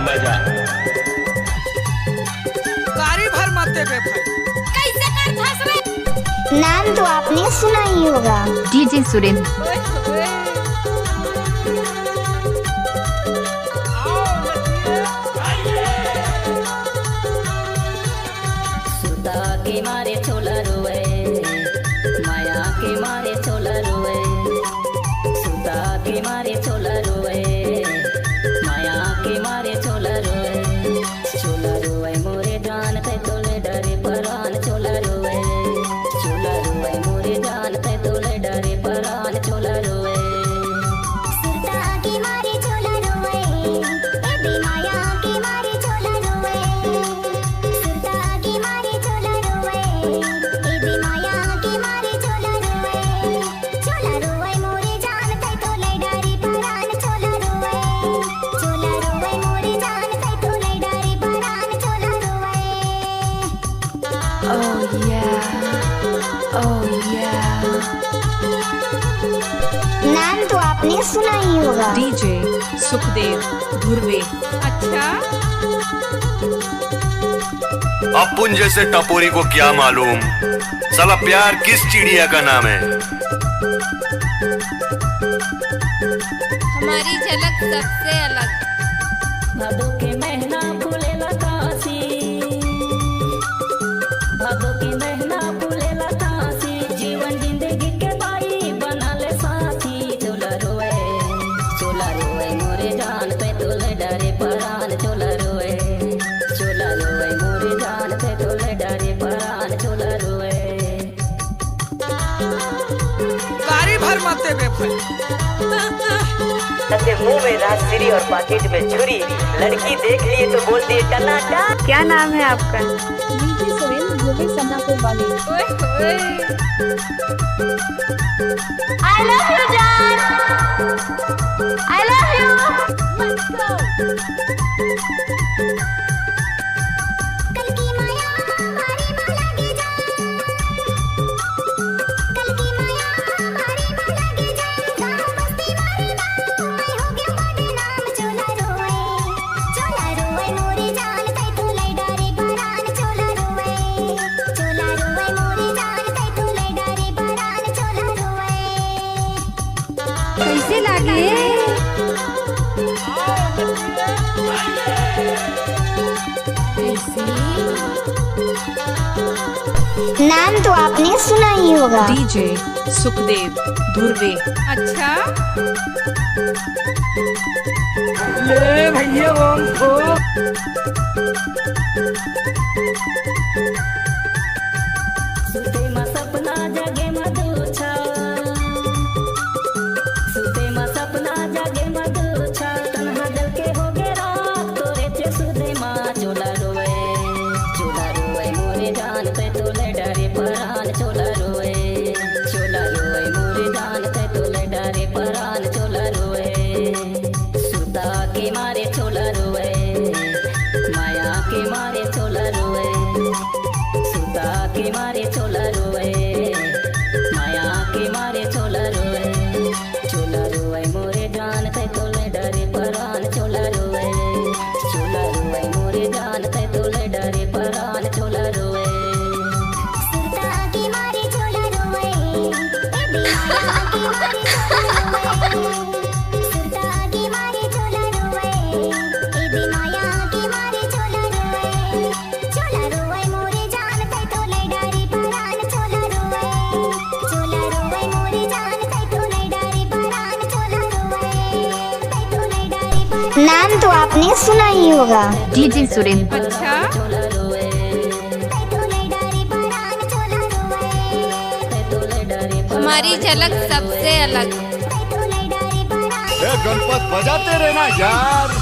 मजा। गाड़ी भर मत देबे भाई। कैसे कर फंस रे? नाम तो आपने सुना ही होगा, डीजे सुरेंद्र। सुता के मारे छोला रोए, माया के मारे छोला रोए, सुता के मारे छोला रोए, माया के मारे छोला रोए मोरे जान ते तोले डरे परान छोला रोए, मोरे जान ते तोले डरे परान छोला रोए। सुरता के मारे छोला रोए, ए बे माया के मारे छोला रोए, सुरता के मारे छोला रोए, ए बे माया के मारे छोला रोए मोरे जान ते तोले डरे परान छोला रोए मोरे जान ते तोले डरे परान छोला रोए। Oh yeah, oh yeah। नाम तो आपने सुना ही होगा, डीजे सुखदेव धुर्वे। अच्छा अपुन जैसे टपोरी को क्या मालूम साला प्यार किस चिड़िया का नाम है। हमारी झलक सबसे अलग। भादो के महीना फूलेला काशी, भादो के महीना फूलेला काशी, जीवन जिंदगी के बाई बनाले साथी। छोला रोए मोरे जान पे तोले डरे परान छोला रोए मोरे जान पे तोले डरे परान छोला रोए। गाड़ी भर मत देबे भाई। तसे मुंह में राजश्री और पॉकेट में छुरी, लड़की देख लिए तो बोल दिए टनाटन। क्या नाम है आपका? डीजे सुरेंद्र धुर्वे सन्नापुर वाले। ओए होए। I love you जान, I love you। कल की माया हमारी माला के जान, कल की माया हमारी माला के जान, गाँव बस्ती मारी नाम, मैं हो गया बदनाम। छोला रोए मोरे जान ते तोले डरे परान छोला रोए मोरे जान ते तोले डरे परान छोला रोए। कैसे लागे? नाम तो आपने सुना ही होगा, डीजे सुखदेव धुर्वे। अच्छा ले भैया हमको सुते मा सपना जगे मधुछा, सुते मा सपना जगे मधुछा, तन्हा जल के हो गे रात तोरे चे सुते मा। छोला रोए मोरे जान पे तोले डरे परान छोला रोए मोरे जान पे तोले डरे परान छोला रोए। सुता के मारे छोला रोए, माया के मारे छोला रोए, सुता के मारे छोला रोए, माया के मारे छोला रोए मोरे जान ते तोले डरे परान छोला रोए मोरे जान ते तोले डरे परान छोला रोए। सुरता के मारे छोला रोए, ए बे माया के मारे छोला रोए, सुरता के मारे छोला रोए, ए बे माया के मारे छोला रोए मोरे जान ते तोले डरे परान छोला रोए मोरे जान ते तोले डरे परान छोला रोए। नाम तो आपने सुना ही होगा, डीजे सुरेंद्र। अच्छा छोला रोए हमारी झलक सबसे अलग। गणपत बजाते रहना यार।